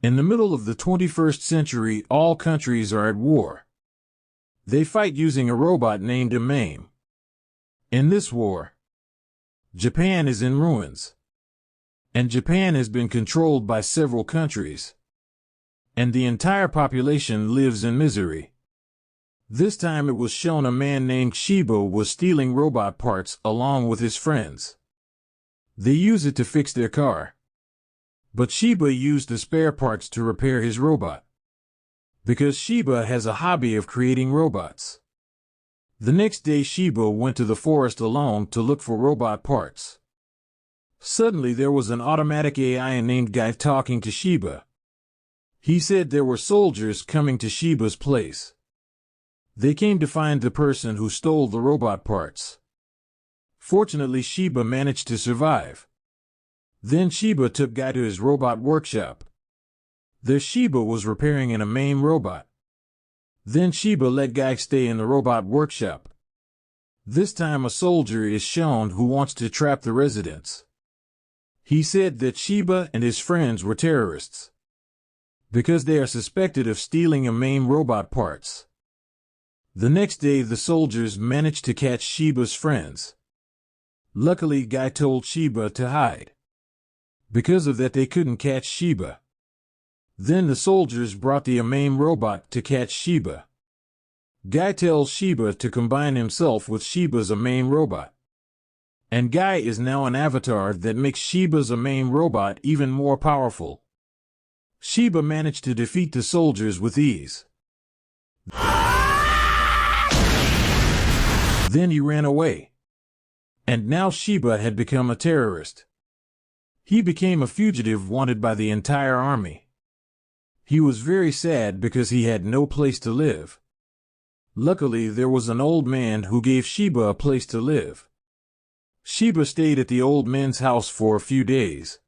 In the middle of the 21st century, all countries are at war. They fight using a robot named AMAIM. In this war, Japan is in ruins. And Japan has been controlled by several countries. And the entire population lives in misery. This time it was shown a man named Shiba was stealing robot parts along with his friends. They use it to fix their car. But Shiba used the spare parts to repair his robot. Because Shiba has a hobby of creating robots. The next day Shiba went to the forest alone to look for robot parts. Suddenly there was an automatic AI named Guy talking to Shiba. He said there were soldiers coming to Shiba's place. They came to find the person who stole the robot parts. Fortunately, Shiba managed to survive. Then Shiba took Guy to his robot workshop. There Shiba was repairing an AMAIM robot. Then Shiba let Guy stay in the robot workshop. This time a soldier is shown who wants to trap the residents. He said that Shiba and his friends were terrorists because they are suspected of stealing AMAIM robot parts. The next day the soldiers managed to catch Shiba's friends. Luckily, Guy told Shiba to hide. Because of that they couldn't catch Shiba. Then the soldiers brought the AMAIM robot to catch Shiba. Guy tells Shiba to combine himself with Shiba's AMAIM robot. And Guy is now an avatar that makes Shiba's AMAIM robot even more powerful. Shiba managed to defeat the soldiers with ease. Then he ran away. And now Shiba had become a terrorist. He became a fugitive wanted by the entire army. He was very sad because he had no place to live. Luckily, there was an old man who gave Shiba a place to live. Shiba stayed at the old man's house for a few days.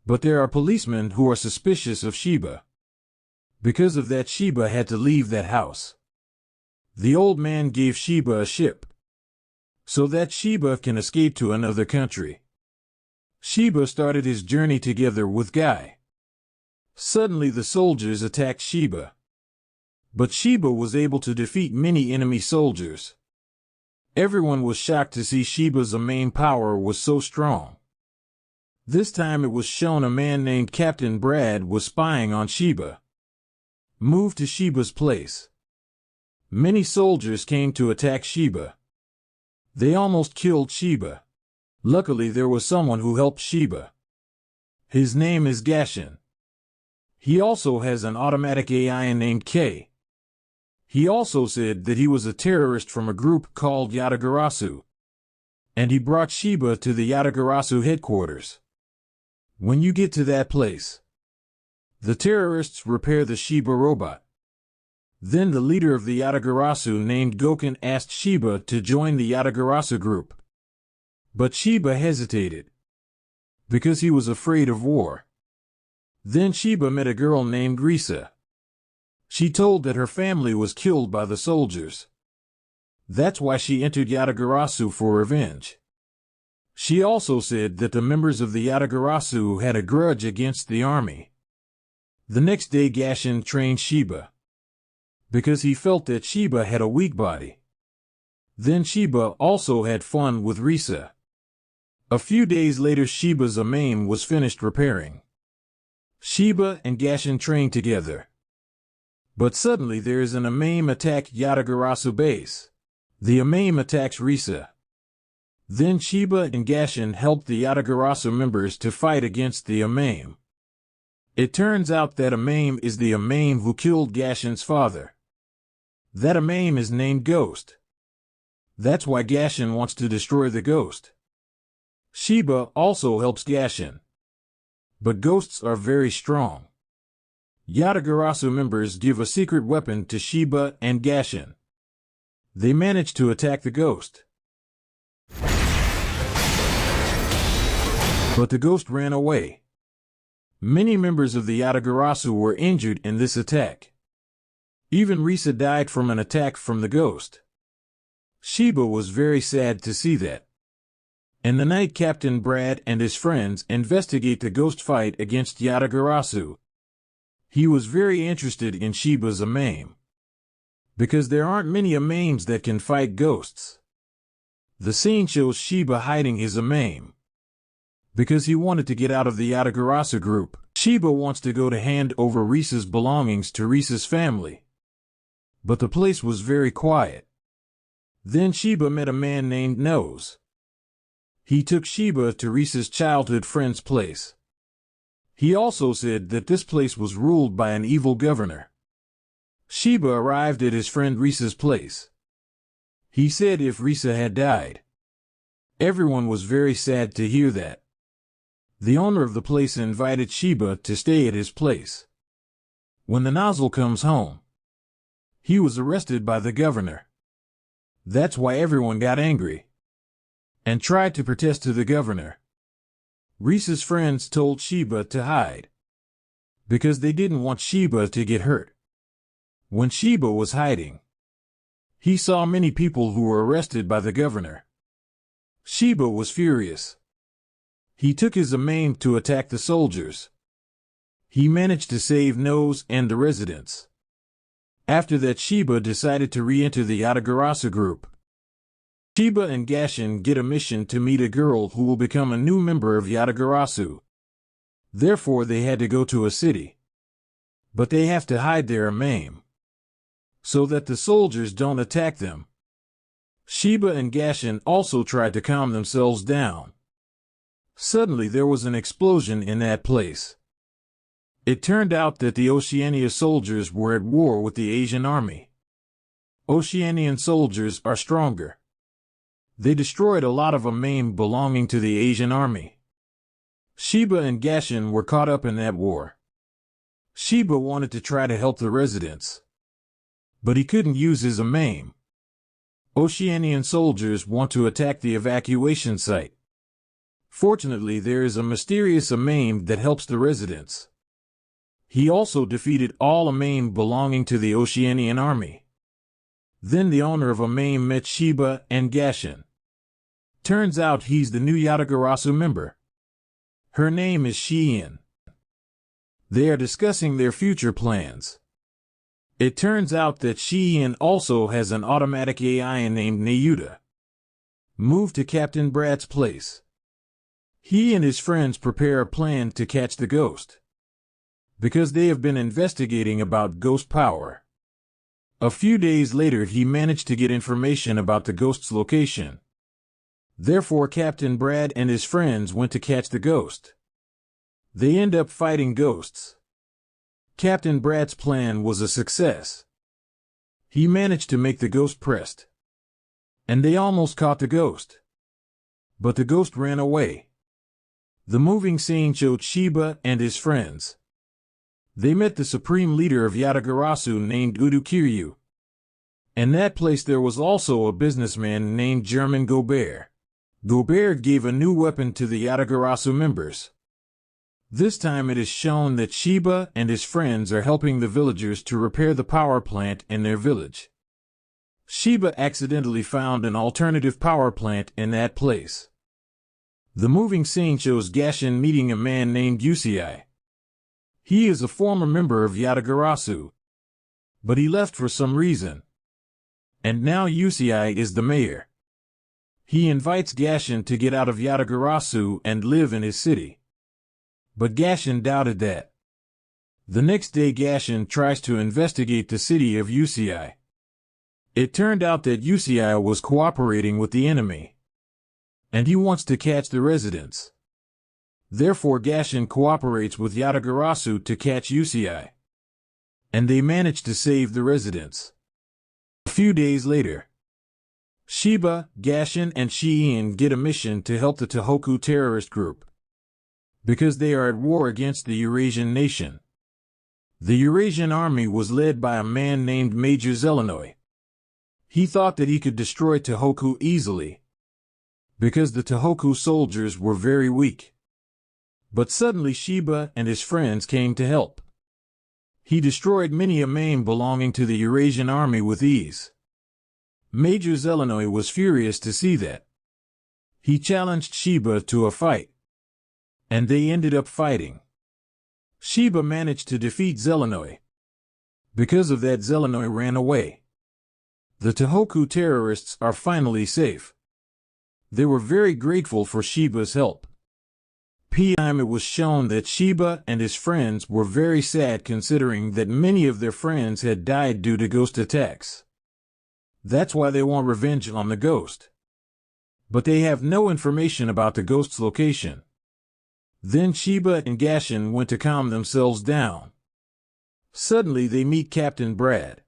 But there are policemen who are suspicious of Shiba. Because of that, Shiba had to leave that house. The old man gave Shiba a ship, so that Shiba can escape to another country. Shiba started his journey together with Guy. Suddenly the soldiers attacked Shiba. But Shiba was able to defeat many enemy soldiers. Everyone was shocked to see Shiba's AMAIM power was so strong. This time it was shown a man named Captain Brad was spying on Shiba. Moved to Shiba's place. Many soldiers came to attack Shiba. They almost killed Shiba. Luckily there was someone who helped Shiba. His name is Gashin. He also has an automatic AI named K. He also said that he was a terrorist from a group called Yatagarasu. And he brought Shiba to the Yatagarasu headquarters. When you get to that place, the terrorists repair the Shiba robot. Then the leader of the Yatagarasu named Goken asked Shiba to join the Yatagarasu group. But Shiba hesitated because he was afraid of war. Then Shiba met a girl named Risa. She told that her family was killed by the soldiers. That's why she entered Yatagarasu for revenge. She also said that the members of the Yatagarasu had a grudge against the army. The next day Gashin trained Shiba because he felt that Shiba had a weak body. Then Shiba also had fun with Risa. A few days later Shiba's AMAIM was finished repairing. Shiba and Gashin trained together. But suddenly there is an AMAIM attack Yatagarasu base. The AMAIM attacks Risa. Then Shiba and Gashin helped the Yatagarasu members to fight against the AMAIM. It turns out that AMAIM is the AMAIM who killed Gashin's father. That AMAIM is named Ghost. That's why Gashin wants to destroy the ghost. Shiba also helps Gashin. But ghosts are very strong. Yatagarasu members give a secret weapon to Shiba and Gashin. They manage to attack the ghost. But the ghost ran away. Many members of the Yatagarasu were injured in this attack. Even Risa died from an attack from the ghost. Shiba was very sad to see that. In the night, Captain Brad and his friends investigate the ghost fight against Yatagarasu. He was very interested in Shiba's AMAIM, because there aren't many AMAIMs that can fight ghosts. The scene shows Shiba hiding his AMAIM, because he wanted to get out of the Yatagarasu group. Shiba wants to go to hand over Risa's belongings to Risa's family, but the place was very quiet. Then Shiba met a man named Nose. He took Shiba to Risa's childhood friend's place. He also said that this place was ruled by an evil governor. Shiba arrived at his friend Risa's place. He said if Risa had died. Everyone was very sad to hear that. The owner of the place invited Shiba to stay at his place. When the nozzle comes home, he was arrested by the governor. That's why everyone got angry and tried to protest to the governor. Risa's friends told Shiba to hide because they didn't want Shiba to get hurt. When Shiba was hiding, he saw many people who were arrested by the governor. Shiba was furious. He took his AMAIM to attack the soldiers. He managed to save Nose and the residents. After that, Shiba decided to re-enter the Yatagarasu group. Shiba and Gashin get a mission to meet a girl who will become a new member of Yatagarasu. Therefore, they had to go to a city. But they have to hide their AMAIM, so that the soldiers don't attack them. Shiba and Gashin also tried to calm themselves down. Suddenly there was an explosion in that place. It turned out that the Oceania soldiers were at war with the Asian army. Oceanian soldiers are stronger. They destroyed a lot of AMAIM belonging to the Asian army. Shiba and Gashin were caught up in that war. Shiba wanted to try to help the residents, but he couldn't use his AMAIM. Oceanian soldiers want to attack the evacuation site. Fortunately, there is a mysterious AMAIM that helps the residents. He also defeated all AMAIM belonging to the Oceanian army. Then the owner of AMAIM met Shiba and Gashin. Turns out he's the new Yatagarasu member. Her name is Shien. They are discussing their future plans. It turns out that Shien also has an automatic AI named Nayuta. Moved to Captain Brad's place. He and his friends prepare a plan to catch the ghost, because they have been investigating about ghost power. A few days later, he managed to get information about the ghost's location. Therefore, Captain Brad and his friends went to catch the ghost. They end up fighting ghosts. Captain Brad's plan was a success. He managed to make the ghost pressed, and they almost caught the ghost. But the ghost ran away. The moving scene showed Shiba and his friends. They met the supreme leader of Yatagarasu named Udukiryu. In that place there was also a businessman named German Gobert. Gobert gave a new weapon to the Yatagarasu members. This time it is shown that Shiba and his friends are helping the villagers to repair the power plant in their village. Shiba accidentally found an alternative power plant in that place. The moving scene shows Gashin meeting a man named Yusei. He is a former member of Yatagarasu, but he left for some reason. And now Yusei is the mayor. He invites Gashin to get out of Yatagarasu and live in his city. But Gashin doubted that. The next day Gashin tries to investigate the city of Yusei. It turned out that Yusei was cooperating with the enemy, and he wants to catch the residents. Therefore Gashin cooperates with Yatagarasu to catch Yusei, and they manage to save the residents. A few days later, Shiba, Gashin, and Shien get a mission to help the Tohoku terrorist group, because they are at war against the Eurasian nation. The Eurasian army was led by a man named Major Zelenoi. He thought that he could destroy Tohoku easily, because the Tohoku soldiers were very weak. But suddenly Shiba and his friends came to help. He destroyed many AMAIM belonging to the Eurasian army with ease. Major Zelenoi was furious to see that. He challenged Shiba to a fight, and they ended up fighting. Shiba managed to defeat Zelenoi. Because of that, Zelenoi ran away. The Tohoku terrorists are finally safe. They were very grateful for Shiba's help. It was shown that Shiba and his friends were very sad considering that many of their friends had died due to ghost attacks. That's why they want revenge on the ghost. But they have no information about the ghost's location. Then Shiba and Gashin went to calm themselves down. Suddenly they meet Captain Brad.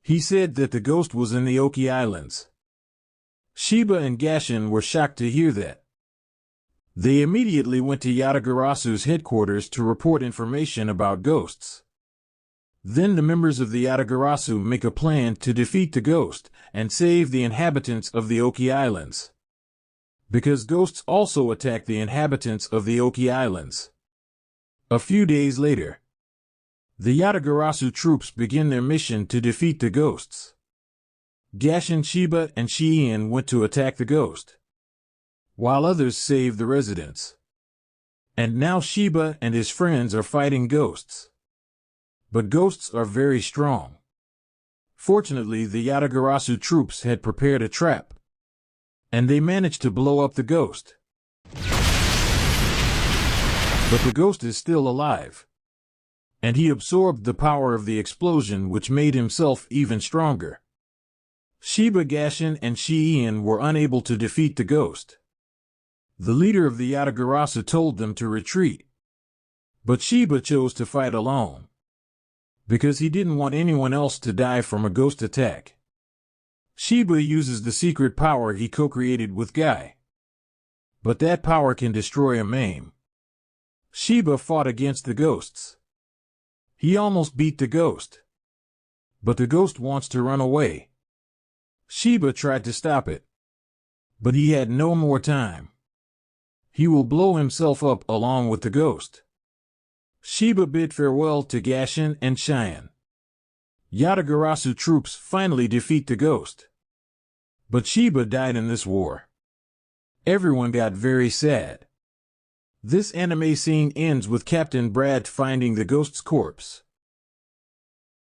He said that the ghost was in the Oki Islands. Shiba and Gashin were shocked to hear that. They immediately went to Yatagarasu's headquarters to report information about ghosts. Then the members of the Yatagarasu make a plan to defeat the ghost and save the inhabitants of the Oki Islands. Because ghosts also attack the inhabitants of the Oki Islands. A few days later, the Yatagarasu troops begin their mission to defeat the ghosts. Gashin, Shiba, and Shien went to attack the ghost, while others saved the residents. And now Shiba and his friends are fighting ghosts. But ghosts are very strong. Fortunately, the Yatagarasu troops had prepared a trap, and they managed to blow up the ghost. But the ghost is still alive, and he absorbed the power of the explosion, which made himself even stronger. Shiba, Gashin, and Shien were unable to defeat the ghost. The leader of the Yatagarasu told them to retreat, but Shiba chose to fight alone, because he didn't want anyone else to die from a ghost attack. Shiba uses the secret power he co-created with Guy, but that power can destroy AMAIM. Shiba fought against the ghosts. He almost beat the ghost, but the ghost wants to run away. Shiba tried to stop it, but he had no more time. He will blow himself up along with the ghost. Shiba bid farewell to Gashin and Shien. Yatagarasu troops finally defeat the ghost, but Shiba died in this war. Everyone got very sad. This anime scene ends with Captain Brad finding the ghost's corpse.